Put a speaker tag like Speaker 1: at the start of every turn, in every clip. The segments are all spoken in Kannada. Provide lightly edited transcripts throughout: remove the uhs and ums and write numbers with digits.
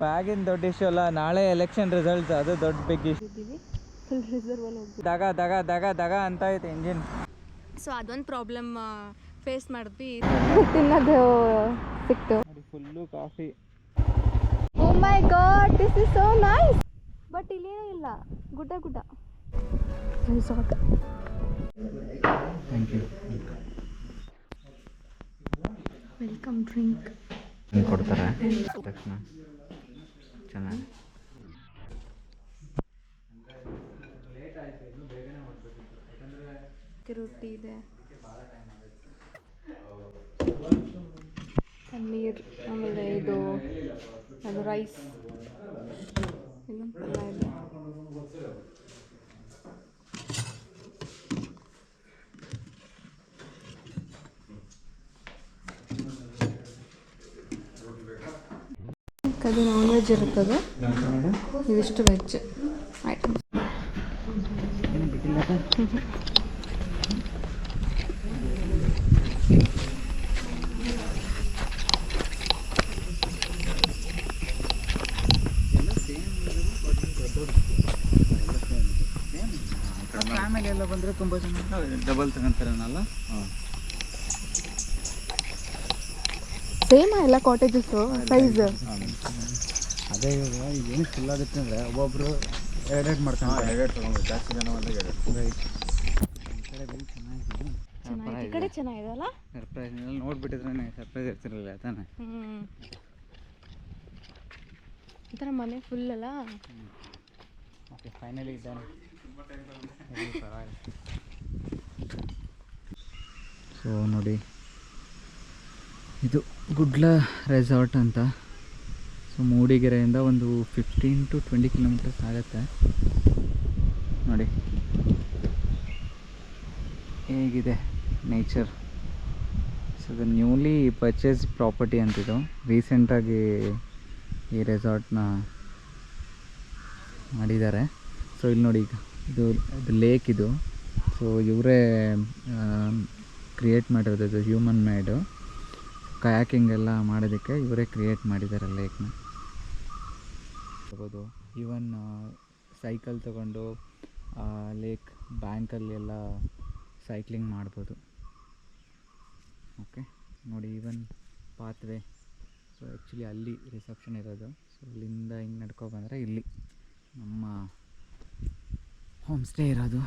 Speaker 1: ಬ್ಯಾಗಿನ ದೊಡ್ಡ ಇಶ್ಯೂ ಅಲ್ಲ, ನಾಳೆ ಎಲೆಕ್ಷನ್ ರಿಸಲ್ಟ್ಸ್, ಅದು ದೊಡ್ಡ ಬಿಗ್ ಇಶ್ಯೂ.
Speaker 2: ಫುಲ್ ರಿಸರ್ವಲ್ಲಿ ಹೋಗ್ತೀವಿ.
Speaker 1: ದಗ ದಗ ದಗ ದಗ ಅಂತ ಐತೆ ಇಂಜಿನ್.
Speaker 2: ಸೊ ಅದೊಂದು ಪ್ರಾಬ್ಲಮ್ ಫೇಸ್ ಮಾಡಿದ್ವಿ. ತಿನ್ನೋದು ಸಿಕ್ತು.
Speaker 1: Full coffee.
Speaker 2: Oh my god, this is so nice. But ಇಲ್ಲೇನೂ ಇಲ್ಲ, ಗುಡ್ಡ ಗುಡ್ಡ. Resort.
Speaker 1: Thank you.
Speaker 2: Welcome drink
Speaker 1: ಕೊಡ್ತಾರೆ ತಕ್ಷಣ. ಚೆನ್ನಾಗಿ
Speaker 2: ರೊಟ್ಟಿ ಇದೆ, ಪನ್ನೀರ್, ಆಮೇಲೆ ಇದು ಅದು ರೈಸ್, ಇನ್ನೊಂದು ಪಲ್ಯ ಇದೆ. ಅದು ನಾನ್ ವೆಜ್ ಇರುತ್ತದೆ, ಇದಿಷ್ಟು ವೆಜ್ ಐಟಮ್ಸ್.
Speaker 1: ಫ್ಯಾಮಿಲಿ ಎಲ್ಲ ಬಂದರೆ ತುಂಬ ಜನ ಡಬಲ್ ತಗೊಂತಾರನಲ್ಲ.
Speaker 2: ಸೇಮ್ ಎಲ್ಲ ಕಾಟೇಜಸ್ಸು ಸೈಜ್
Speaker 1: ಅದೇ. ಇವಾಗ ಏನು ಫುಲ್ ಆಗುತ್ತೆ ಅಂದರೆ ಒಬ್ಬೊಬ್ಬರು ಎರಡೆರಡು ಮಾಡ್ತಾರೆ, ಎರಡೆರಡು ತೊಗೊಂಡು ಜಾಸ್ತಿ ಜನ ಅಂದರೆ ಎರಡು. ರೈಟ್.
Speaker 2: ಈ ಕಡೆ ಚೆನ್ನಾಗಿದೆ ಅಲ್ಲ.
Speaker 1: ಸರ್ಪ್ರೈಸ್ ನೋಡ್ಬಿಟ್ಟಿದ್ರೆ ಸರ್ಪ್ರೈಸ್ ಇರ್ತಿರಲಿಲ್ಲ ತಾನೆ.
Speaker 2: ಈ ಥರ ಮನೆ ಫುಲ್ ಅಲ್ಲ.
Speaker 1: ಓಕೆ, ಫೈನಲಿ ಇದ್ದಾನೆ. ಸೊ ನೋಡಿ, ಇದು ಗುಡ್ಲ ರೆಸಾರ್ಟ್ ಅಂತ. ಸೊ ಮೂಡಿಗೆರೆಯಿಂದ ಒಂದು 15 to 20 ಕಿಲೋಮೀಟರ್ಸ್ ಆಗುತ್ತೆ. ನೋಡಿ ಹೇಗಿದೆ ನೇಚರ್. ಸೊ ಇದು ನ್ಯೂಲಿ ಪರ್ಚೇಸ್ ಪ್ರಾಪರ್ಟಿ ಅಂತಿದ್ದು, ರೀಸೆಂಟಾಗಿ ಈ ರೆಸಾರ್ಟ್ನ ಮಾಡಿದ್ದಾರೆ. ಸೊ ಇಲ್ಲಿ ನೋಡಿ, ಈಗ ಇದು ಲೇಕ್ ಇದು. ಸೊ ಇವರೇ ಕ್ರಿಯೇಟ್ ಮಾಡಿರೋದು, ಇದು ಹ್ಯೂಮನ್ ಮೇಡು. ಕಯಾಕಿಂಗ್ ಎಲ್ಲ ಮಾಡೋದಕ್ಕೆ ಇವರೇ ಕ್ರಿಯೇಟ್ ಮಾಡಿದ್ದಾರೆ ಲೇಕ್ನ. ತಗೋದು ಈವನ್ ಸೈಕಲ್ ತಗೊಂಡು ಲೇಕ್ ಬ್ಯಾಂಕಲ್ಲಿ ಎಲ್ಲ ಸೈಕ್ಲಿಂಗ್ ಮಾಡ್ಬೋದು. ಓಕೆ ನೋಡಿ, ಈವನ್ ಪಾತ್ವೇ. ಸೊ ಆ್ಯಕ್ಚುಲಿ ಅಲ್ಲಿ ರಿಸೆಪ್ಷನ್ ಇರೋದು. ಸೊ ಅಲ್ಲಿಂದ ಹಿಂಗೆ ನಡ್ಕೊಬಂದರೆ ಇಲ್ಲಿ ನಮ್ಮ ಹೋಮ್ ಸ್ಟೇ ಇರೋದು.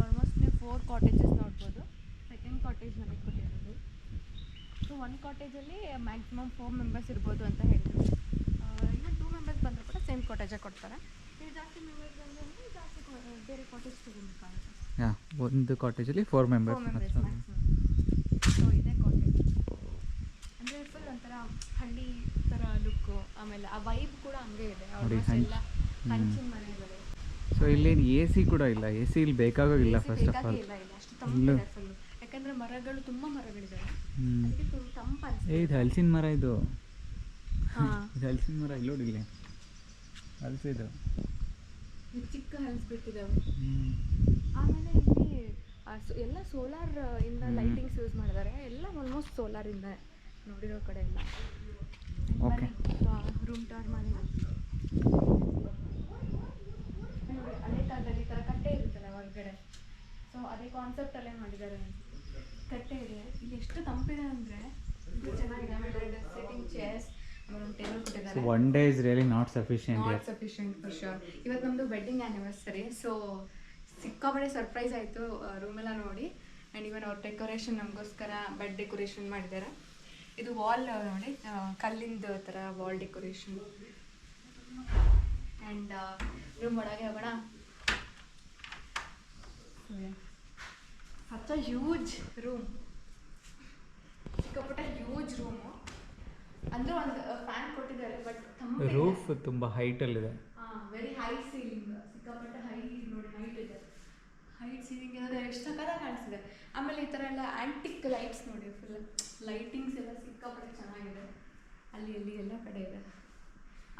Speaker 2: ಆಲ್ಮೋಸ್ಟ್ ನೀವು 4 ಕಾಟೇಜಸ್ ನೋಡ್ಬೋದು. ಸೆಕೆಂಡ್ ಕಾಟೇಜ್ ನಮಗೆ ಕೊಟ್ಟಿರೋದು. ಸೊ ಒಂದು ಕಾಟೇಜಲ್ಲಿ ಮ್ಯಾಕ್ಸಿಮಮ್ 4 ಮೆಂಬರ್ಸ್ ಇರ್ಬೋದು ಅಂತ ಹೇಳಿದ್ರು. ಇವನ್ 2 ಮೆಂಬರ್ಸ್ ಬಂದರೂ ಕೂಡ ಸೇಮ್ ಕಾಟೇಜೇ ಕೊಡ್ತಾರೆ. ನೀವು ಜಾಸ್ತಿ ಮೆಂಬರ್ಸ್ ಬಂದರೆ ಜಾಸ್ತಿ ಬೇರೆ ಕಾಟೇಜ್ ತೊಗೊಬೇಕಾಗುತ್ತೆ.
Speaker 1: ಒಂದು ಕಾಟೇಜಲ್ಲಿ 4 ಮೆಂಬರ್ಸ್.
Speaker 2: ಸೊ ಇದೇ ಕಾಟೇಜ್ ಅಂದರೆ ಫುಲ್ ಒಂಥರ ಹಳ್ಳಿ ಥರ ಲುಕ್ಕು. ಆಮೇಲೆ ಆ ವೈಬ್ ಕೂಡ ಹಂಗೆ ಇದೆ. ಎಲ್ಲ ಹಂಚಿನ ಮನೆಗಳು.
Speaker 1: ಸೊ ಇಲ್ಲೇನು ಎ ಸಿ ಕೂಡ ಇಲ್ಲ. ಎ ಸಿ ಇಲ್ಲಿ ಬೇಕಾಗೋಗಿಲ್ಲ ಫಸ್ಟ್ ಆಫ್ ಆಲ್.
Speaker 2: ಅಷ್ಟು ತಂಪಿದೆ ಫುಲ್ಲು, ಯಾಕಂದರೆ ಮರಗಳು ತುಂಬ ಮರಗಳಿದ್ದಾವೆ. ಅದಕ್ಕೆ ಫುಲ್ ತಂಪು ಅನಿಸುತ್ತೆ.
Speaker 1: ಇದು ಹಲಸಿನ ಮರ. ಇದು ಹಲಸಿನ ಮರ ಇಲ್ಲಿ ನೋಡಿ, ಇಲ್ಲಿ ಹಲಸಿದು
Speaker 2: ಚಿಕ್ಕ ಹಲಸಿಬಿಟ್ಟಿದ್ದಾವೆ. ಆಮೇಲೆ ಇಲ್ಲಿ ಎಲ್ಲ ಸೋಲಾರ್ ಇಂದ ಲೈಟಿಂಗ್ಸ್ ಯೂಸ್ ಮಾಡಿದ್ದಾರೆ. ಎಲ್ಲ ಆಲ್ಮೋಸ್ಟ್ ಸೋಲಾರಿಂದ ನೋಡಿರೋ ಕಡೆ ಎಲ್ಲ.
Speaker 1: ಓಕೆ,
Speaker 2: ರೂಮ್ ಟವರ್ ಮಾಡಿ ಹಳೆ ಕಾಲದಲ್ಲಿ ಈ ಥರ ಕಟ್ಟೆ ಇರುತ್ತಲ್ಲ ಹೊರಗಡೆ. ಸೊ ಅದೇ ಕಾನ್ಸೆಪ್ಟಲ್ಲೇ ಮಾಡಿದ್ದಾರೆ. ಕಟ್ಟೆ ಇದೆ ಇಲ್ಲಿ. ಎಷ್ಟು ತಂಪಿದೆ ಅಂದರೆ ಚೆನ್ನಾಗಿದೆ. ಆಮೇಲೆ ಸೆಟ್ಟಿಂಗ್ ಚೇರ್ಸ್, ಆಮೇಲೆ ಒಂದು ಟೇಬಲ್ ಕೊಟ್ಟಿದ್ದಾರೆ.
Speaker 1: One day is really not sufficient
Speaker 2: for sure. ಇವತ್ತು ನಮ್ಮದು ವೆಡ್ಡಿಂಗ್ ಆ್ಯನಿವರ್ಸರಿ. ಸೊ ಸಿಕ್ಕಾಪಟ್ಟೆ ಸರ್ಪ್ರೈಸ್ ಆಯಿತು ರೂಮೆಲ್ಲ ನೋಡಿ. ಆ್ಯಂಡ್ ಇವನ್ ಅವ್ರ ಡೆಕೋರೇಷನ್ ನಮಗೋಸ್ಕರ ಬೆಡ್ ಡೆಕೋರೇಷನ್ ಮಾಡಿದ್ದಾರೆ. ಇದು ವಾಲ್ ನೋಡಿ, ಕಲ್ಲಿಂದು ಥರ ವಾಲ್ ಡೆಕೋರೇಷನ್. ಆ್ಯಂಡ್ ರೂಮ್ ಒಳಗೆ ಹೋಗೋಣ. ಸಚ್ ಅ ಹ್ಯೂಜ್ ರೂಮ್, ಸಿಕ್ಕಾಪಟ್ಟೆ ಹ್ಯೂಜ್ ರೂಮು. ಅಂದರೆ ಒಂದು ಫ್ಯಾನ್ ಕೊಟ್ಟಿದ್ದಾರೆ, ಬಟ್
Speaker 1: ರೂಫ್ ತುಂಬ ಹೈಟಲ್ಲಿದೆ.
Speaker 2: ವೆರಿ ಹೈ ಸೀಲಿಂಗ್, ಸಿಕ್ಕಾಪಟ್ಟೆ ಹೈ ನೋಡಿ, ಹೈಟ್ ಇದೆ. ಹೈಟ್ ಸೀಲಿಂಗ್ ಇರೋದು ಎಷ್ಟು ಸಕ್ಕತ್ತಾಗಿ ಕಾಣಿಸ್ತಿದೆ. ಆಮೇಲೆ ಈ ಥರ ಎಲ್ಲ ಆ್ಯಂಟಿಕ್ ಲೈಟ್ಸ್ ನೋಡಿ, ಫುಲ್ ಲೈಟಿಂಗ್ಸ್ ಎಲ್ಲ ಸಿಕ್ಕಾಪಟ್ಟೆ ಚೆನ್ನಾಗಿದೆ. ಅಲ್ಲಿ ಎಲ್ಲ ಕಡೆ ಇದೆ.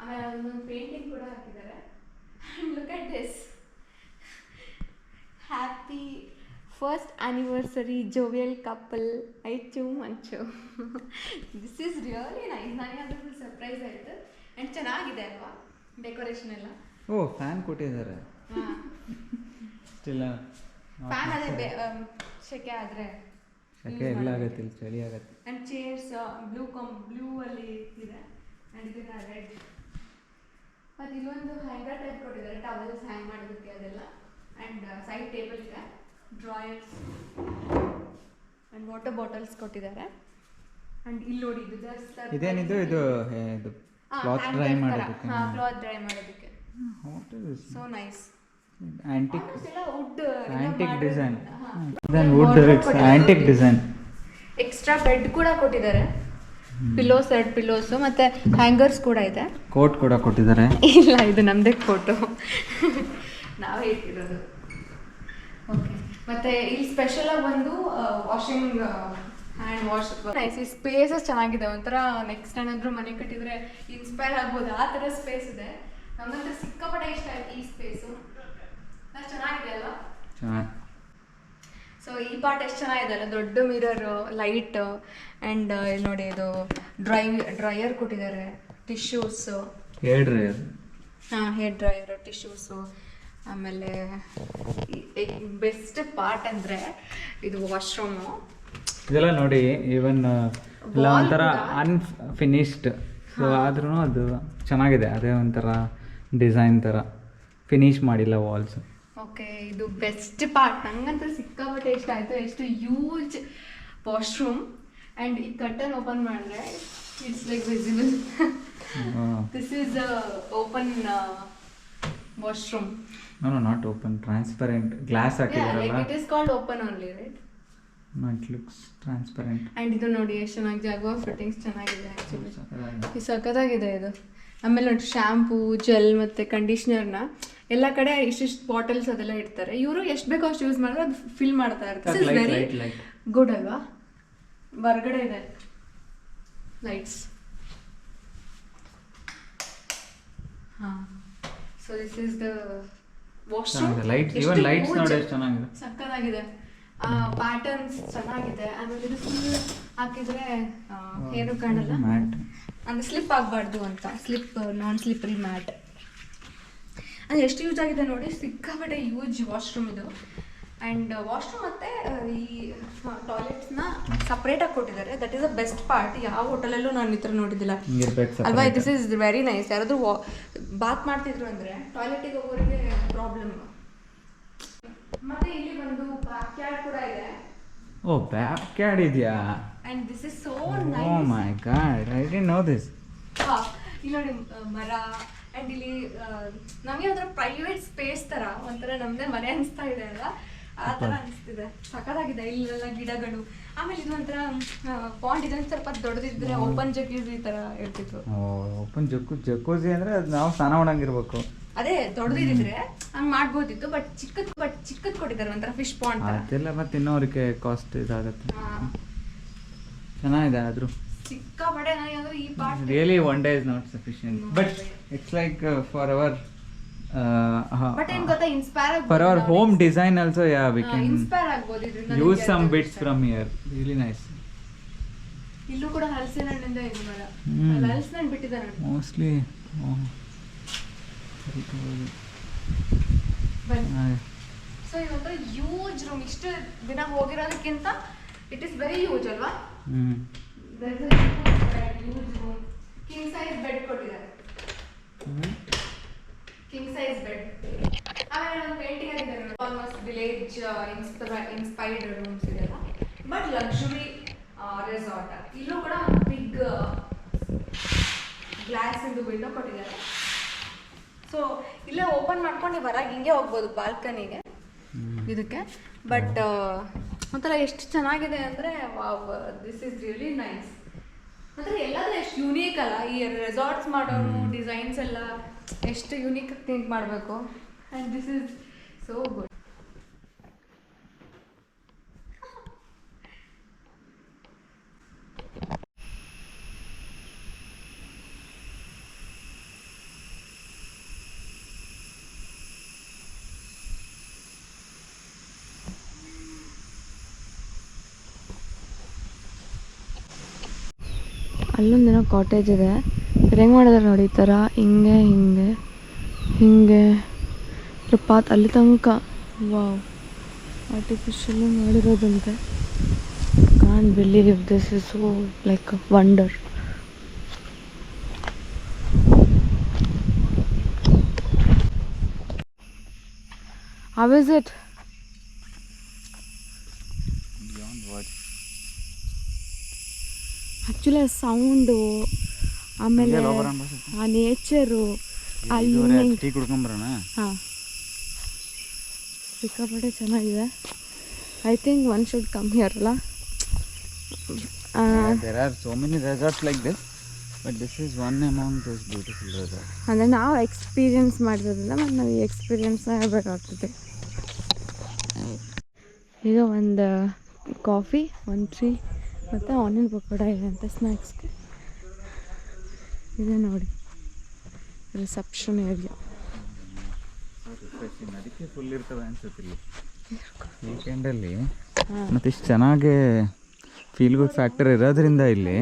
Speaker 2: ಆಮೇಲೆ ಅದೊಂದು ಪೇಂಟಿಂಗ್ ಕೂಡ ಹಾಕಿದ್ದಾರೆ. And look at this, happy first anniversary jovial couple Aichu Manchu. This is really nice. ನನಗೆ ಅದು ಫುಲ್ ಸರ್ಪ್ರೈಸ್ ಆಯಿತು. ಆ್ಯಂಡ್ ಚೆನ್ನಾಗಿದೆ ಅಲ್ವಾ ಡೆಕೋರೇಷನ್ ಎಲ್ಲ.
Speaker 1: ಓ ಫ್ಯಾನ್ ಕೊಟ್ಟಿದ್ದಾರೆ.
Speaker 2: ಫ್ಯಾನ್ ಅದೇ ಸೆಕೆ ಆದರೆ
Speaker 1: ಸೆಕೆ ಎಲ್ಲ ಆಗುತ್ತೆ, ಇಲ್ಲಿ ಚಳಿ ಆಗುತ್ತೆ.
Speaker 2: ಆ್ಯಂಡ್ ಚೇರ್ಸ್ ಬ್ಲೂ ಅಲ್ಲಿ ಇದೆ ಆ್ಯಂಡ್ ಇದನ್ನ ರೆಡ್. ಮತ್ತು ಇಲ್ಲೊಂದು ಹ್ಯಾಂಗರ್ ಟೈಪ್ ಕೊಟ್ಟಿದ್ದಾರೆ, ಟವಲ್ಸ್ ಹ್ಯಾಂಗ್ ಮಾಡೋದಕ್ಕೆ ಅದೆಲ್ಲ. ಆ್ಯಂಡ್ ಸೈಡ್ ಟೇಬಲ್ ಇದೆ, ಡ್ರಾಯರ್ಸ್ ಆ್ಯಂಡ್ ವಾಟರ್ ಬಾಟಲ್ಸ್ ಕೊಟ್ಟಿದ್ದಾರೆ. ಆ್ಯಂಡ್ ಇಲ್ಲಿ ನೋಡಿ ಇದು ಜಸ್ಟ್
Speaker 1: ಇದೇನಿದು, ಇದು ಕ್ಲಾತ್ ಡ್ರೈ ಮಾಡೋದಕ್ಕೆ.
Speaker 2: ಕ್ಲಾತ್ ಡ್ರೈ ಮಾಡೋದಕ್ಕೆ. So nice.
Speaker 1: Antique
Speaker 2: design.
Speaker 1: Antique design.
Speaker 2: Extra bed ಕೂಡ ಕೊಟ್ಟಿದ್ದಾರೆ, ಪಿಲ್ಲೋಸ್ 2 ಪಿಲ್ಲೋಸ್ ಮತ್ತೆ ಹ್ಯಾಂಗರ್ಸ್ ಕೂಡ ಇದೆ.
Speaker 1: ಕೋಟ್ ಕೂಡ ಕೊಟ್ಟಿದ್ದಾರೆ.
Speaker 2: ಇಲ್ಲ, ಇದು ನಮ್ಮದೇ ಕೋಟು, ನಾವೇ ಇಟ್ಟಿರೋದು. ಓಕೆ. ಮತ್ತೆ ಇಲ್ಲಿ ಸ್ಪೆಷಲ್ ಆಗಿ ಬಂದು ವಾಷಿಂಗ್ ಹ್ಯಾಂಡ್ ವಾಶ್. ನೈಸ್. ಈ ಸ್ಪೇಸಸ್ ಚೆನ್ನಾಗಿದೆ, ಒಂಥರ ನೆಕ್ಸ್ಟ್ ಏನಾದರೂ ಮನೆ ಕಟ್ಟಿದ್ರೆ ಇನ್ಸ್ಪೈರ್ ಆಗ್ಬೋದು, ಆ ಥರ ಸ್ಪೇಸ್ ಇದೆ. ನಮ್ಮಂತ ಸಿಕ್ಕಾಪಟ್ಟೆ ಇಷ್ಟ ಆಯ್ತು ಈ ಸ್ಪೇಸು. ಚೆನ್ನಾಗಿದೆ ಅಲ್ವಾ? ಸೊ ಈ ಪಾರ್ಟ್ ಎಷ್ಟು ಚೆನ್ನಾಗಿದೆ ಅಲ್ಲ, ದೊಡ್ಡ ಮಿರರ್, ಲೈಟ್ ಆ್ಯಂಡ್ ಇಲ್ಲಿ ನೋಡಿ ಇದು ಡ್ರೈಯರ್ ಕೊಟ್ಟಿದ್ದಾರೆ, tissues,
Speaker 1: hair dryer.
Speaker 2: Hair dryer, tissues. ಆಮೇಲೆ ಬೆಸ್ಟ್ ಪಾರ್ಟ್ ಅಂದರೆ ಇದು ವಾಶ್ರೂಮು.
Speaker 1: ಇದೆಲ್ಲ ನೋಡಿ, ಈವನ್ ಎಲ್ಲ ಒಂಥರ ಅನ್ಫಿನಿಶ್ಡ್, ಸೊ ಆದ್ರೂ ಅದು ಚೆನ್ನಾಗಿದೆ. ಅದೇ ಒಂಥರ ಡಿಸೈನ್ ಥರ ಫಿನಿಶ್ ಮಾಡಿಲ್ಲ ವಾಲ್ಸ್.
Speaker 2: ಓಕೆ, ಇದು ಬೆಸ್ಟ್ ಪಾರ್ಟ್. ನಂಗಂತೂ ಸಿಕ್ಕಾಪಟ್ಟೆ ಇಷ್ಟ ಆಯಿತು. ಎಷ್ಟು ಯೂಜ್ ವಾಶ್ರೂಮ್ ಆ್ಯಂಡ್ ಈ ಕರ್ಟನ್ ಓಪನ್ ಮಾಡಿದ್ರೆ it's like visible. This is open washroom.
Speaker 1: No not open, transparent glass ಹಾಕಿದಾರಲ್ಲ.
Speaker 2: It is called open only, right?
Speaker 1: No, it looks transparent.
Speaker 2: And ಇದು ನೋಡಿ ಎಷ್ಟು ಚೆನ್ನಾಗಿ ಜಾಗುವ ಫಿಟ್ಟಿಂಗ್ಸ್ ಚೆನ್ನಾಗಿದೆ. ಆ್ಯಕ್ಚುಲಿ ಸಖತ್ತಾಗಿದೆ ಇದು. ಆಮೇಲೆ ನೋಡಿ ಶ್ಯಾಂಪೂ, ಜೆಲ್ ಮತ್ತು ಕಂಡೀಷ್ನರ್ನ ಎಲ್ಲ ಕಡೆ ಇಷ್ಟಿಷ್ಟು ಬಾಟಲ್ಸ್ ಅದೆಲ್ಲ ಇಡ್ತಾರೆ. ಇವರು ಎಷ್ಟು ಬೇಕೋ ಅಷ್ಟು ಯೂಸ್ ಮಾಡಿದ್ರೆ ಅದು ಫಿಲ್ ಮಾಡ್ತಾ ಇರ್ತಾರೆ. ಇಟ್ಸ್ ವೆರಿ ಗುಡ್ ಅಲ್ವಾ? ಹೊರಗಡೆ ಇದೆ ಲೈಟ್ಸ್. ಹಾಂ, so this is the washroom.
Speaker 1: Lights ನೋಡಿ ಎಷ್ಟು ಚೆನ್ನಾಗಿದೆ,
Speaker 2: ಸಕ್ಕತ್ತಾಗಿದೆ. ಪ್ಯಾಟರ್ನ್ಸ್ ಚೆನ್ನಾಗಿದೆ. ಆಮೇಲೆ ಇದು ಫುಲ್ ಹಾಕಿದ್ರೆ ಏನು ಕಾಣಲ್ಲ, ಅಂದರೆ ಸ್ಲಿಪ್ ಆಗಬಾರ್ದು ಅಂತ. ನಾನ್ ಸ್ಲಿಪ್ಪರಿ ಮ್ಯಾಟ್. ಅದು ಎಷ್ಟು ಯೂಸ್ ಆಗಿದೆ ನೋಡಿ, ಸಿಕ್ಕಾಪಟ್ಟೆ ಯೂಜ್ ವಾಶ್ರೂಮ್ ಇದು. ಆ್ಯಂಡ್ ವಾಶ್ರೂಮ್ ಮತ್ತು ಈ ಟಾಯ್ಲೆಟ್ಸ್ನ ಸಪ್ರೇಟಾಗಿ ಕೊಟ್ಟಿದ್ದಾರೆ. That is the best part. ಯಾವ ಹೋಟೆಲಲ್ಲೂ ನಾನು ಈ ಥರ ನೋಡಿದ್ದಿಲ್ಲ ಅಲ್ವಾ? This is very nice. ಯಾರಾದರೂ ಬಾತ್ ಮಾಡ್ತಿದ್ರು ಅಂದರೆ ಟಾಯ್ಲೆಟಿಗೆ ಹೋಗೋರಿಗೆ ಪ್ರಾಬ್ಲಮ್. ಮತ್ತು ಇಲ್ಲಿ ಒಂದು ಬ್ಯಾಕ್ ಯಾರ್ಡ್ ಕೂಡ ಇದೆ.
Speaker 1: ಓ, ಬ್ಯಾಕ್ ಯಾರ್ಡ್ ಇದೆಯಾ?
Speaker 2: And this is so nice.
Speaker 1: Oh my god, I didn't know this.
Speaker 2: ಇಲ್ಲಿ ನೋಡಿ ಮರ. ಆ್ಯಂಡ್ ಇಲ್ಲಿ ನಮಗೆ ಒಂಥರ ಪ್ರೈವೇಟ್ ಸ್ಪೇಸ್ ಥರ ಒಂಥರ ನಮ್ಮದೇ ಮನೆ ಅನಿಸ್ತಾ ಇದೆ ಅಲ್ಲ, ಆ ಥರ ಅನಿಸ್ತಿದೆ. ಸಖತ್ತಾಗಿದೆ. ಇಲ್ಲೆಲ್ಲ ಗಿಡಗಳು. ಆಮೇಲೆ ಇದು ಒಂಥರ ಪಾಂಡ್ ಇದೆ, ಸ್ವಲ್ಪ ದೊಡ್ಡದಿದ್ರೆ ಓಪನ್ ಜಗ್ಯೂಸ್ ಈ ಥರ ಇರ್ತಿತ್ತು.
Speaker 1: ಓಪನ್ ಜಕ್ಕೂಸಿ ಅಂದರೆ ಅದು ನಾವು ಸ್ನಾನ ಮಾಡಂಗಿರ್ಬೇಕು.
Speaker 2: ಅದೇ ದೊಡ್ಡದಿದ್ರೆ ಹಂಗೆ ಮಾಡ್ಬೋದಿತ್ತು. ಬಟ್ ಚಿಕ್ಕದ್ ಕೊಟ್ಟಿದ್ದಾರೆ, ಒಂಥರ ಫಿಶ್ ಪಾಂಡ್.
Speaker 1: ಅದೆಲ್ಲ ಮತ್ತೆ ಇನ್ನೋರಿಗೆ ಕಾಸ್ಟ್ ಇದಾಗುತ್ತೆ. ಚೆನ್ನಾಗಿದೆ ಆದರೂ
Speaker 2: ಸಿಕ್ಕಾಪಟ್ಟೆ. ನನಗೆ ಈ part
Speaker 1: really one day is not sufficient, but it's like for our
Speaker 2: but ಏನು ಗೊತ್ತಾ, ಇನ್ಸ್ಪೈರ್ ಆಗ್ಬೋದು.
Speaker 1: For our home design also, ya we can
Speaker 2: inspire ಆಗ್ಬೋದು ಇದರಿಂದ.
Speaker 1: Use some bits from here. Really nice.
Speaker 2: ಇಲ್ಲೂ ಕೂಡ ಹಲಸಿನ ಹಣ್ಣಿಂದ ಇದು ಮರ. ಹಲಸಿನ ಹಣ್ಣು ಬಿಟ್ಟಿದ್ದಾರೆ
Speaker 1: ಮೋಸ್ಟ್ಲಿ.
Speaker 2: ಸೊ ಇವತ್ತು ಯೂಜ್ ರೂಮ್. ಇಷ್ಟು ದಿನ ಹೋಗಿರೋದಕ್ಕಿಂತ ಇಟ್ ಇಸ್ ವೆರಿ ಯೂಜ್ ಅಲ್ವಾ? Huge room. King size bed ಕೊಟ್ಟಿದ್ದಾರೆ. King size bed. ಆಮೇಲೆ ಒಂದು ಪೇಂಟಿಂಗ್ ಆಗಿದೆ ನೋಡಿ, ಆಲ್ಮೋಸ್ಟ್ ವಿಲೇಜ್ ಇನ್ಸ್ಪೈರ್ಡ್ ರೂಮ್ಸ್ ಇದೆಲ್ಲ, ಬಟ್ ಲಕ್ಸುರಿ ರೆಸಾರ್ಟ್. ಇಲ್ಲೂ ಕೂಡ ಒಂದು ಬಿಗ್ ಗ್ಲಾಸ್ ಇಂದು ವಿಂಡೋ ಕೊಟ್ಟಿದ್ದಾರೆ. ಸೊ ಇಲ್ಲೇ ಓಪನ್ ಮಾಡ್ಕೊಂಡು ನೀವು ಹೊರಗೆ ಹಿಂಗೆ ಹೋಗ್ಬೋದು ಬಾಲ್ಕನಿಗೆ ಇದಕ್ಕೆ. ಬಟ್ ಒಂಥರ ಎಷ್ಟು ಚೆನ್ನಾಗಿದೆ ಅಂದರೆ, wow, this is really nice. ಅಂದರೆ ಎಲ್ಲಾದ್ರೂ ಎಷ್ಟು ಯೂನೀಕ್ ಅಲ್ಲ, ಈ ರೆಸಾರ್ಟ್ಸ್ ಮಾಡೋರು ಡಿಸೈನ್ಸ್ ಎಲ್ಲ ಎಷ್ಟು ಯೂನೀಕ್ ಥಿಂಕ್ ಮಾಡಬೇಕು. And this is so good.
Speaker 3: ಅಲ್ಲೊಂದಿನ ಕಾಟೇಜ್ ಇದೆ.
Speaker 2: ಹೆಂಗೆ ಮಾಡಿದಾರೆ ನೋಡಿ ಈ ಥರ ಹಿಂಗೆ ಹಿಂಗೆ ಹಿಂಗೆ ಪಾತ್ ಅಲ್ಲಿ ತನಕ. ವಾವ್, ಆರ್ಟಿಫಿಷಿಯಲಿ ಮಾಡಿರೋದಂತೆ. Can't believe this is so like wonder. How is it?
Speaker 1: Beyond words.
Speaker 2: Actually ಆ ಸೌಂಡು, ಆಮೇಲೆ ಆ ನೇಚರು, ಅಲ್ಲಿ
Speaker 1: ಟೀ ಕುಡ್ಕೊಂಬರೋಣ.
Speaker 2: ಹಾಂ, ಸಿಕ್ಕಾಪಟ್ಟೆ ಚೆನ್ನಾಗಿದೆ. I think one should come here ಅಲ್ಲ.
Speaker 1: There are so many resorts like this, but this is one among those beautiful resorts.
Speaker 2: ಅಂದರೆ ನಾವು ಎಕ್ಸ್ಪೀರಿಯನ್ಸ್ ಮಾಡಿರೋದ್ರಿಂದ ಮತ್ತು ನಾವು ಈ ಎಕ್ಸ್ಪೀರಿಯನ್ಸ್ನ ಹೇಳ್ಬೇಕಾಗ್ತದೆ. ಈಗ ಒಂದು ಕಾಫಿ, ಒಂದು ಟೀ ಮತ್ತು ಆನಿಯನ್ ಪಕೋಡ ಇದೆ ಅಂತ ಸ್ನ್ಯಾಕ್ಸ್ಗೆ. ಇದೆ ನೋಡಿ ರಿಸೆಪ್ಷನ್ ಏರಿಯಾ.
Speaker 1: ಅದಕ್ಕೆ ಫುಲ್ ಇರ್ತವೆ ಅನ್ಸುತ್ತೆ ಇಲ್ಲಿ ವೀಕೆಂಡಲ್ಲಿ. ಮತ್ತು ಇಷ್ಟು ಚೆನ್ನಾಗಿ ಫೀಲ್ ಗುಡ್ ಫ್ಯಾಕ್ಟರ್ ಇರೋದ್ರಿಂದ ಇಲ್ಲಿ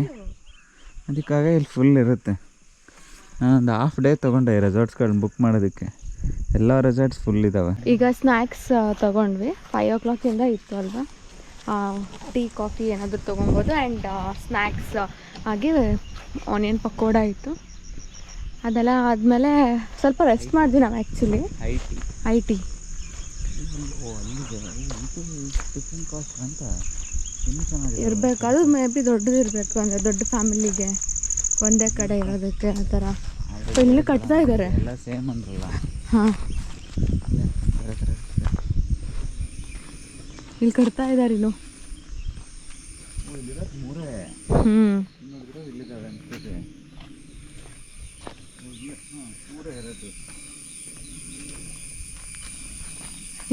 Speaker 1: ಅದಕ್ಕಾಗ ಇಲ್ಲಿ ಫುಲ್ ಇರುತ್ತೆ. ನಾನೊಂದು ಹಾಫ್ ಡೇ ತೊಗೊಂಡೆ ರೆಸಾರ್ಟ್ಸ್ಗಳನ್ನ ಬುಕ್ ಮಾಡೋದಕ್ಕೆ. ಎಲ್ಲ ರೆಸಾರ್ಟ್ಸ್ ಫುಲ್ ಇದ್ದಾವೆ.
Speaker 2: ಈಗ ಸ್ನ್ಯಾಕ್ಸ್ ತೊಗೊಂಡ್ವಿ. 5 o'clock ಇತ್ತು ಅಲ್ವಾ. ಟೀ ಕಾಫಿ ಏನಾದರೂ ತೊಗೊಬೋದು. ಆ್ಯಂಡ್ ಸ್ನ್ಯಾಕ್ಸ್ ಹಾಗೆ ಆನಿಯನ್ ಪಕೋಡ ಇತ್ತು. ಅದೆಲ್ಲ ಆದಮೇಲೆ ಸ್ವಲ್ಪ ರೆಸ್ಟ್ ಮಾಡಿದ್ವಿ ನಾವು ಆ್ಯಕ್ಚುಲಿ. ಐ ಟಿ ಇರಬೇಕು. ಅದು ಮೇ ಬಿ ದೊಡ್ಡದು ಇರಬೇಕು, ಅಂದರೆ ದೊಡ್ಡ ಫ್ಯಾಮಿಲಿಗೆ ಒಂದೇ ಕಡೆ ಇರೋದಕ್ಕೆ ಆ ಥರ. ಸೊ ಇಲ್ಲಿ ಕಟ್ತಾ ಇದ್ದಾರೆ
Speaker 1: ಎಲ್ಲ ಸೇಮ್ ಅಂದ್ರಲ್ಲ.
Speaker 2: ಹಾಂ, ಇಲ್ಲಿ ಕಟ್ತಾ ಇದ್ದಾರೆ ಇನ್ನು.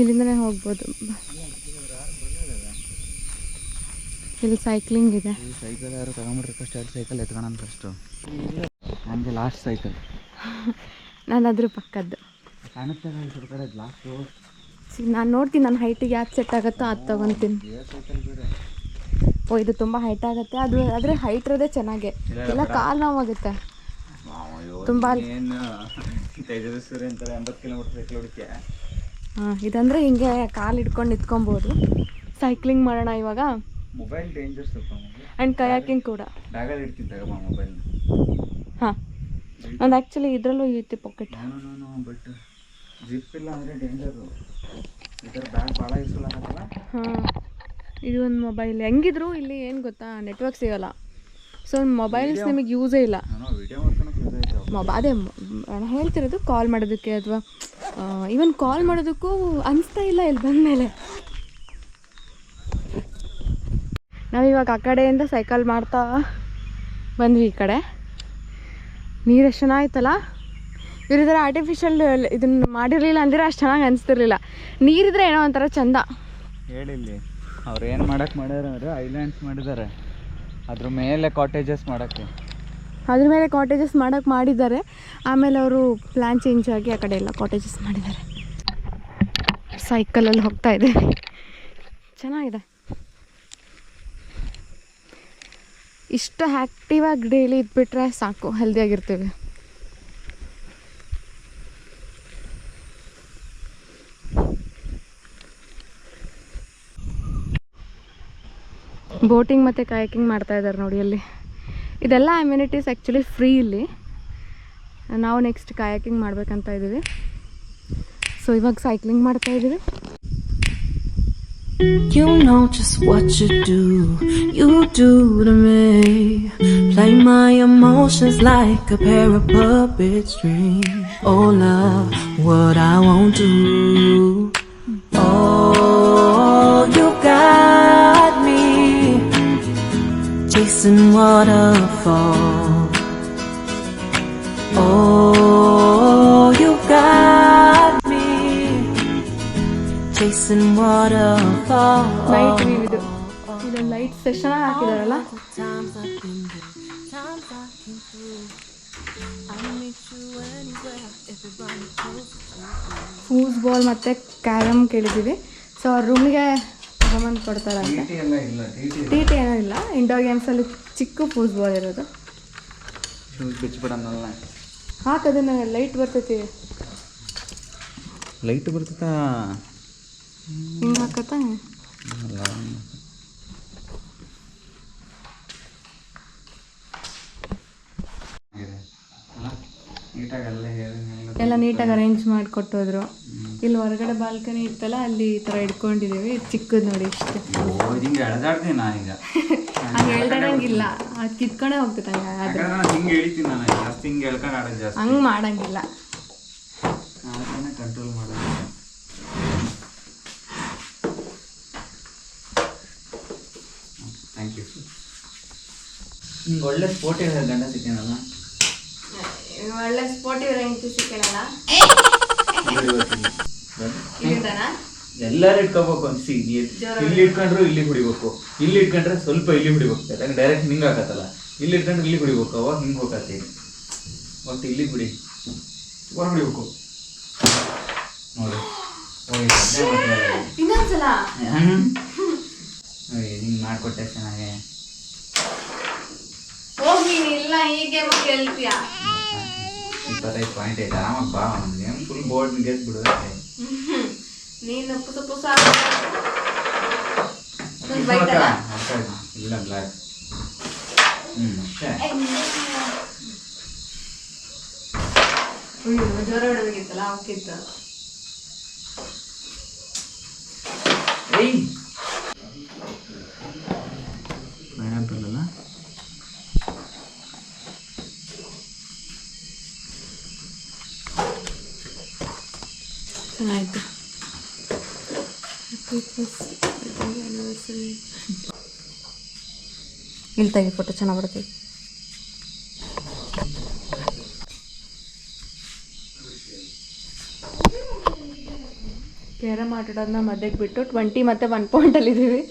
Speaker 2: ಇಲ್ಲಿಂದನೇ ಹೋಗ್ಬೋದು. ಇಲ್ಲಿ ಸೈಕ್ಲಿಂಗ್ ಇದೆ.
Speaker 1: ಸೈಕಲ್ ಯಾರು ತಗೊಂಬಿಟ್ರೆ ಫಸ್ಟ್ 2 ಸೈಕಲ್ ಎತ್ಕೊಳ್ಳೋಣ ಫಸ್ಟು. ನನಗೆ ಲಾಸ್ಟ್ ಸೈಕಲ್.
Speaker 2: ನಾನು ಅದ್ರ ಪಕ್ಕದ್ದು
Speaker 1: ಕಾಣುತ್ತೆ ಕಡೆ ಲಾಸ್ಟು.
Speaker 2: ನಾನು ನೋಡ್ತೀನಿ ನನ್ನ ಹೈಟಿಗೆ ಯಾವ್ದು ಸೆಟ್ ಆಗುತ್ತೋ ಅದು ತೊಗೊತೀನಿ. ಓ, ಇದು ತುಂಬ ಹೈಟ್ ಆಗುತ್ತೆ. ಅದು ಆದರೆ ಹೈಟ್ ಇರೋದೇ ಚೆನ್ನಾಗೆ, ಇಲ್ಲ ಕಾಲು ನೋವಾಗುತ್ತೆ ತುಂಬ. ಹಾಂ, ಇದಂದರೆ ಹಿಂಗೆ ಕಾಲು ಹಿಡ್ಕೊಂಡು ನಿಂತ್ಕೊಬೋದು. ಸೈಕ್ಲಿಂಗ್ ಮಾಡೋಣ ಇವಾಗ.
Speaker 1: ಮೊಬೈಲ್ ಡೇಂಜರ್ ಸ್ವಲ್ಪ.
Speaker 2: ಆ್ಯಂಡ್ ಕಯಾಕಿಂಗ್ ಕೂಡ.
Speaker 1: ಬ್ಯಾಗಲ್ಲಿ ಇಡ್ತೀನಿ ತಗೋ ಮೊಬೈಲ್.
Speaker 2: ಹಾಂ, ನಾನು ಆ್ಯಕ್ಚುಲಿ ಇದರಲ್ಲೂ ಐತಿ ಪಾಕೆಟ್.
Speaker 1: ಬಟ್ ಜಿಪ್ ಇಲ್ಲ ಅಂದರೆ ಡೇಂಜರು. ಇದರ ಬ್ಯಾಗ್ ಭಾಳ ಯೂಸ್ಫುಲ್ ಆಗತ್ತಲ್ಲ. ಹಾಂ,
Speaker 2: ಇದು ಒಂದು ಮೊಬೈಲ್. ಹೆಂಗಿದ್ರು ಇಲ್ಲಿ ಏನು ಗೊತ್ತಾ, ನೆಟ್ವರ್ಕ್ ಸಿಗೋಲ್ಲ. ಸೊ ಮೊಬೈಲ್ಸ್ ನಿಮಗೆ ಯೂಸೇ ಇಲ್ಲ. ಅದೇ ನಾನು ಹೇಳ್ತಿರೋದು ಕಾಲ್ ಮಾಡೋದಕ್ಕೆ, ಅಥವಾ ಈವನ್ ಕಾಲ್ ಮಾಡೋದಕ್ಕೂ ಅನಿಸ್ತಾ ಇಲ್ಲ ಇಲ್ಲಿ ಬಂದಮೇಲೆ. ನಾವಿವಾಗ ಆ ಕಡೆಯಿಂದ ಸೈಕಲ್ ಮಾಡ್ತಾ ಬಂದ್ವಿ ಈ ಕಡೆ. ನೀರು ಎಷ್ಟು ಚೆನ್ನಾಗಿತ್ತಲ್ಲ. ಇವರಿದ್ರೆ ಆರ್ಟಿಫಿಷಿಯಲ್ ಇದನ್ನು ಮಾಡಿರಲಿಲ್ಲ ಅಂದರೆ ಅಷ್ಟು ಚೆನ್ನಾಗಿ ಅನಿಸ್ತಿರ್ಲಿಲ್ಲ. ನೀರಿದ್ರೆ ಏನೋ ಒಂಥರ ಚಂದ.
Speaker 1: ಹೇಳಿಲ್ಲಿ ಅವ್ರು ಏನು ಮಾಡೋಕ್ಕೆ ಮಾಡ್ಯಾರ ಅಂದರೆ ಐಲ್ಯಾಂಡ್ಸ್ ಮಾಡಿದ್ದಾರೆ, ಅದ್ರ ಮೇಲೆ ಕಾಟೇಜಸ್ ಮಾಡೋಕ್ಕೆ.
Speaker 2: ಅದ್ರ ಮೇಲೆ ಕಾಟೇಜಸ್ ಮಾಡೋಕ್ಕೆ ಮಾಡಿದ್ದಾರೆ. ಆಮೇಲೆ ಅವರು ಪ್ಲ್ಯಾನ್ ಚೇಂಜ್ ಆಗಿ ಆ ಕಡೆ ಎಲ್ಲ ಕಾಟೇಜಸ್ ಮಾಡಿದ್ದಾರೆ. ಸೈಕಲಲ್ಲಿ ಹೋಗ್ತಾ ಇದೆ, ಚೆನ್ನಾಗಿದೆ. ಇಷ್ಟು ಆ್ಯಕ್ಟಿವಾಗಿ ಡೈಲಿ ಇದ್ಬಿಟ್ರೆ ಸಾಕು, ಹೆಲ್ದಿಯಾಗಿರ್ತೀವಿ. ಬೋಟಿಂಗ್ ಮತ್ತು ಕಯಾಕಿಂಗ್ ಮಾಡ್ತಾ ಇದ್ದಾರೆ ನೋಡಿ ಅಲ್ಲಿ. ಇದೆಲ್ಲ ಅಮ್ಯುನಿಟೀಸ್ ಆ್ಯಕ್ಚುಲಿ ಫ್ರೀ ಇಲ್ಲಿ. ನಾವು ನೆಕ್ಸ್ಟ್ ಕಯಾಕಿಂಗ್ ಮಾಡ್ಬೇಕಂತ ಇದ್ದೀವಿ. ಸೊ ಇವಾಗ ಸೈಕ್ಲಿಂಗ್ ಮಾಡ್ತಾ ಇದ್ದೀವಿ.
Speaker 3: You know just what you do to me. Play my emotions like a pair of puppet strings. Oh love, what I won't do. Oh, you got me chasing waterfall. Oh, you got me chasing waterfall.
Speaker 2: Night view ಇದು. ಇದೊಂದು ಲೈಟ್ ಸೆಷನ್ ಹಾಕಿದಾರಲ್ಲ. ಫೂಸ್ಬಾಲ್ ಮತ್ತು ಕ್ಯಾರಮ್ ಕೇಳಿದ್ದೀವಿ. ಸೊ ಅವ್ರ ರೂಮಿಗೆ ತಗೊಂಬಂದು ಕೊಡ್ತಾರಂತೆ. ಟಿ ಟಿ ಏನೂ ಇಲ್ಲ. ಇಂಡೋರ್ ಗೇಮ್ಸಲ್ಲಿ ಚಿಕ್ಕ ಫೂಸ್ಬಾಲ್ ಇರೋದು.
Speaker 1: ಬಿಚ್ಚಿಬಿಡೋಣಲ್ಲ.
Speaker 2: ಹಾಕದನ್ನ ಲೈಟ್ ಬರ್ತೈತಿ.
Speaker 1: ಲೈಟ್ ಬರ್ತೈತಾ?
Speaker 2: ಹಿಂಗೆ ಹಾಕತ್ತ ಎಲ್ಲ ನೀಟಾಗಿ ಅರೇಂಜ್ ಮಾಡಿಕೊಟ್ಟೋದ್ರು. ಇಲ್ಲಿ ಹೊರಗಡೆ ಬಾಲ್ಕನಿ ಇತ್ತಲ್ಲ, ಅಲ್ಲಿ ಈ ಥರ ಇಟ್ಕೊಂಡಿದ್ದೀವಿ. ಚಿಕ್ಕದು ನೋಡಿ ಇಷ್ಟು.
Speaker 1: ಹಿಂಗೆ ಎಳ್ದಾಡ್ತೀನಿ ನಾನೀಗ.
Speaker 2: ಹಂಗೆ ಎಳ್ದಾಡಂಗಿಲ್ಲ, ಅದು ಕಿತ್ಕೊಂಡೇ ಹೋಗ್ತೈತೆ. ಹಂಗೆ
Speaker 1: ಹಿಂಗೆ ಹೇಳ್ತೀನಿ ನಾನು ಜಾಸ್ತಿ, ಹಿಂಗೆ ಎಳ್ಕೊಂಡು ಆಡೋದು ಜಾಸ್ತಿ.
Speaker 2: ಹಂಗೆ ಮಾಡಂಗಿಲ್ಲ,
Speaker 1: ಕಂಟ್ರೋಲ್ ಮಾಡೋದು. Thank you. ನಿಮ್ಗೆ ಒಳ್ಳೆ ಸ್ಪೋರ್ಟಿವ್ ಗಂಡ ಸಿಕ್ಕೇನಲ್ಲ?
Speaker 2: ಒಳ್ಳೆ ಸ್ಪೋರ್ಟಿವ್ ರೇಂಜ್ ಸಿಕ್ಕೇನಲ್ಲ?
Speaker 1: ಎಲ್ಲರೂ ಇಟ್ಕೋಬೇಕು ಅನ್ಸಿ. ಇಲ್ಲಿ ಇಟ್ಕೊಂಡ್ರು ಇಲ್ಲಿ ಹೊಡಿಬೇಕು, ಇಲ್ಲಿ ಇಟ್ಕೊಂಡ್ರೆ ಸ್ವಲ್ಪ ಇಲ್ಲಿ ಹೊಡಿಬೇಕು. ಯಾಕಂದ್ರೆ ಡೈರೆಕ್ಟ್ ಹಿಂಗೆ ಹಾಕತ್ತಲ್ಲ, ಇಲ್ಲಿ ಇಟ್ಕೊಂಡ್ರೆ ಇಲ್ಲಿ ಹೊಡಿಬೇಕು. ಅವಾಗ ಹಿಂಗೆ ಹೋಗತ್ತಿ ಒಟ್ಟು ಇಲ್ಲಿ ಬಿಡಿ ಹೊಡಿಬೇಕು ನೋಡಿ.
Speaker 2: ಇನ್ನೊಂದ್ಸಲ
Speaker 1: ಹಿಂಗೆ ಮಾಡಿಕೊಟ್ಟೆ ಚೆನ್ನಾಗಿ.
Speaker 2: ಹೋಗಿ ಇಲ್ಲ, ಹೀಗೆ ಹೇಳ್ತೀಯಾ?
Speaker 1: 25 ಪಾಯಿಂಟ್ ಐತೆ, ಆರಾಮಾಗಿ ಬಾ. ನಮ್ಗೆ ಫುಲ್ ಬೋರ್ಡ್ ಗೆದ್ದು ಬಿಡು.
Speaker 2: ನೀನು ಪುಸ ಪುಸ
Speaker 1: ಇಲ್ಲ ಬ್ಲಾಕ್.
Speaker 2: ಜ್ವರ ಹೊಡೋಗಿತ್ತಲ್ಲ ಅವಕ್ಕಿತ್ತು.
Speaker 1: ಪೈನಾಪಲ್ ಅಲ್ಲ,
Speaker 2: ಚೆನ್ನಾಗಿತ್ತು. ಇಲ್ಲಿ ತೆಗಿ ಫೋಟೋ ಚೆನ್ನಾಗಿ ಬರ್ತೈತಿ. ಕ್ಯಾರಮ್ ಆಟಾಡೋದನ್ನ ಮಧ್ಯಕ್ಕೆ ಬಿಟ್ಟು 20 ಮತ್ತು 1 ಪಾಯಿಂಟಲ್ಲಿದ್ದೀವಿ.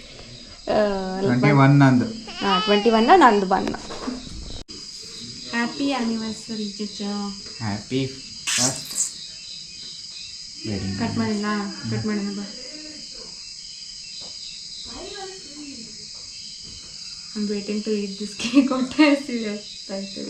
Speaker 1: 21 ನಂದು.
Speaker 2: 21 ನಂದು 1. ಹ್ಯಾಪಿ ಆ್ಯನಿವರ್ಸರಿ ಚಚಾ.
Speaker 1: Happy first.
Speaker 2: ಕಟ್ ಮಾಡಿಲ್ಲ, ಕಟ್ ಮಾಡಿದ ಬಾ. I'm waiting to eat this cake. What is it? Thank you.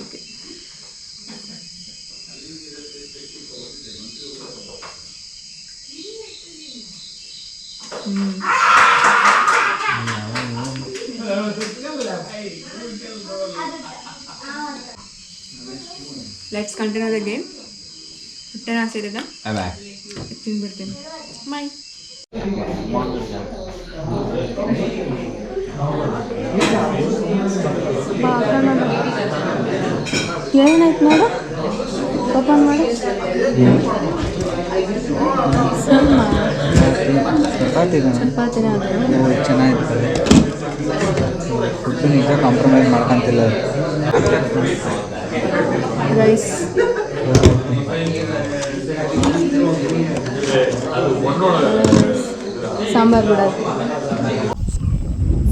Speaker 2: Let's continue the game. Bye. Bye. Bye. ಏನಾಯ್ತು ನೋಡು, ಓಪನ್ ಮಾಡಿ. ಚಪಾತಿನ ಅದು
Speaker 1: ಚೆನ್ನಾಗಿರ್ತದೆ. ಫುಡ್ ನಿಜ ಕಾಂಪ್ರಮೈಸ್ ಮಾಡ್ಕೊಂತಿಲ್ಲ.
Speaker 2: ರೈಸ್ ಸಾಂಬಾರು ಬಿಡೋದು.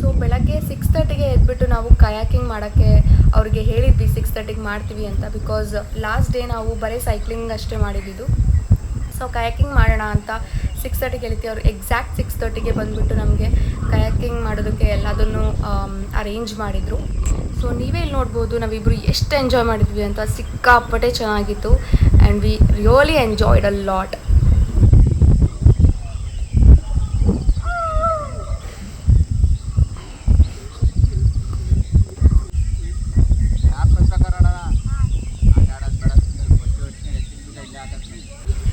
Speaker 2: ಸೊ ಬೆಳಗ್ಗೆ 6:30ಗೆ ಎದ್ಬಿಟ್ಟು ನಾವು ಕಯಾಕಿಂಗ್ ಮಾಡೋಕ್ಕೆ ಅವ್ರಿಗೆ ಹೇಳಿದ್ವಿ 6:30ಗೆ ಮಾಡ್ತೀವಿ ಅಂತ. ಬಿಕಾಸ್ ಲಾಸ್ಟ್ ಡೇ ನಾವು ಬರೀ ಸೈಕ್ಲಿಂಗ್ ಅಷ್ಟೇ ಮಾಡಿದ್ದು. ಸೊ ಕಯಾಕಿಂಗ್ ಮಾಡೋಣ ಅಂತ 6:30ಗೆ ಹೇಳ್ತೀವಿ. ಅವ್ರು ಎಕ್ಸಾಕ್ಟ್ 6:30ಗೆ ಬಂದುಬಿಟ್ಟು ನಮಗೆ ಕಯಾಕಿಂಗ್ ಮಾಡೋದಕ್ಕೆ ಎಲ್ಲದನ್ನು ಅರೇಂಜ್ ಮಾಡಿದರು. ಸೊ ನೀವೇ ಇಲ್ಲಿ ನೋಡ್ಬೋದು ನಾವಿಬ್ಬರು ಎಷ್ಟು ಎಂಜಾಯ್ ಮಾಡಿದ್ವಿ ಅಂತ. ಸಿಕ್ಕಾಪಟ್ಟೆ ಚೆನ್ನಾಗಿತ್ತು and we really enjoyed a lot.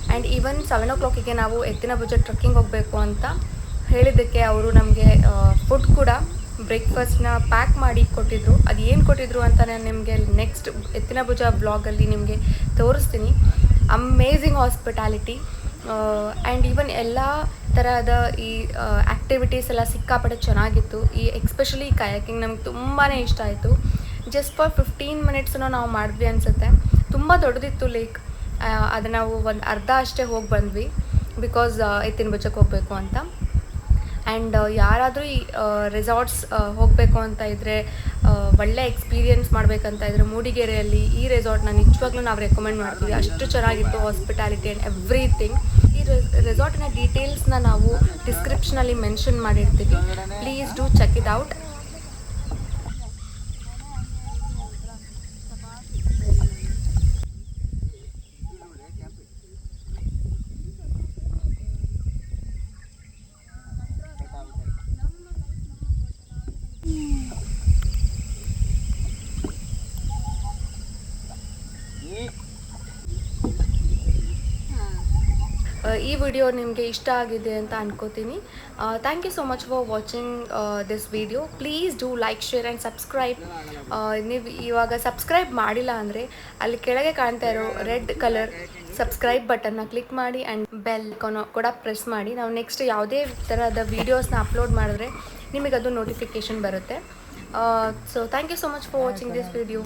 Speaker 2: And even 7 o'clockಗೆ ನಾವು ಎತ್ತಿನ ಭುಜ ಟ್ರೆಕ್ಕಿಂಗ್ ಹೋಗಬೇಕು ಅಂತ ಹೇಳಿದ್ದಕ್ಕೆ ಅವರು ನಮಗೆ ಫುಡ್ ಕೂಡ ಬ್ರೇಕ್ಫಾಸ್ಟ್ನ ಪ್ಯಾಕ್ ಮಾಡಿ ಕೊಟ್ಟಿದ್ರು. ಅದು ಏನು ಕೊಟ್ಟಿದ್ರು ಅಂತ ನಾನು ನಿಮಗೆ ನೆಕ್ಸ್ಟ್ ಎತ್ತಿನ ಭುಜ ವ್ಲಾಗಲ್ಲಿ ನಿಮಗೆ ತೋರಿಸ್ತೀನಿ. ಅಮೇಝಿಂಗ್ ಹಾಸ್ಪಿಟಾಲಿಟಿ ಆ್ಯಂಡ್ ಈವನ್ ಎಲ್ಲ ಥರದ ಈ ಆ್ಯಕ್ಟಿವಿಟೀಸ್ ಎಲ್ಲ ಸಿಕ್ಕಾಪಟ್ಟೆ ಚೆನ್ನಾಗಿತ್ತು. ಈ ಎಕ್ಸ್ಪೆಷಲಿ ಕಯಾಕಿಂಗ್ ನಮ್ಗೆ ತುಂಬಾ ಇಷ್ಟ ಆಯಿತು. ಜಸ್ಟ್ ಫಾರ್ 15 minutes ನಾವು ಮಾಡಿದ್ವಿ ಅನಿಸುತ್ತೆ. ತುಂಬ ದೊಡ್ಡದಿತ್ತು ಲೇಕ್. ಅದು ನಾವು ಒಂದು ಅರ್ಧ ಅಷ್ಟೇ ಹೋಗಿ ಬಂದ್ವಿ ಬಿಕಾಸ್ ಎತ್ತಿನ ಭುಜಕ್ಕೆ ಹೋಗಬೇಕು ಅಂತ. ಆ್ಯಂಡ್ ಯಾರಾದರೂ ಈ ರೆಸಾರ್ಟ್ಸ್ ಹೋಗಬೇಕು ಅಂತ ಇದ್ದರೆ, ಒಳ್ಳೆ ಎಕ್ಸ್ಪೀರಿಯೆನ್ಸ್ ಮಾಡಬೇಕಂತ ಇದ್ದರೆ ಮೂಡಿಗೆರೆಯಲ್ಲಿ ಈ ರೆಸಾರ್ಟ್ನ ನಿಜವಾಗ್ಲೂ ನಾವು ರೆಕಮೆಂಡ್ ಮಾಡ್ತೀವಿ. ಅಷ್ಟು ಚೆನ್ನಾಗಿತ್ತು ಹಾಸ್ಪಿಟಾಲಿಟಿ ಆ್ಯಂಡ್ ಎವ್ರಿಥಿಂಗ್. ಈ ರೆಸಾರ್ಟಿನ ಡೀಟೇಲ್ಸ್ನ ನಾವು ಡಿಸ್ಕ್ರಿಪ್ಷನಲ್ಲಿ ಮೆನ್ಷನ್ ಮಾಡಿರ್ತೀವಿ. Please do check it out. ಈ ವಿಡಿಯೋ ನಿಮಗೆ ಇಷ್ಟ ಆಗಿದೆ ಅಂತ ಅನ್ಕೋತೀನಿ. Thank you so much for watching this video. Please do like, share and subscribe. ನೀವು ಇವಾಗ ಸಬ್ಸ್ಕ್ರೈಬ್ ಮಾಡಿಲ್ಲ ಅಂದರೆ ಅಲ್ಲಿ ಕೆಳಗೆ ಕಾಣ್ತಾ ಇರೋ ರೆಡ್ ಕಲರ್ ಸಬ್ಸ್ಕ್ರೈಬ್ ಬಟನ್ನ ಕ್ಲಿಕ್ ಮಾಡಿ ಆ್ಯಂಡ್ ಬೆಲ್ ಕೂಡ ಪ್ರೆಸ್ ಮಾಡಿ. ನಾವು ನೆಕ್ಸ್ಟ್ ಯಾವುದೇ ಥರದ ವೀಡಿಯೋಸ್ನ ಅಪ್ಲೋಡ್ ಮಾಡಿದ್ರೆ ನಿಮಗೆ ಅದು ನೋಟಿಫಿಕೇಷನ್ ಬರುತ್ತೆ. So thank you so much for watching this video.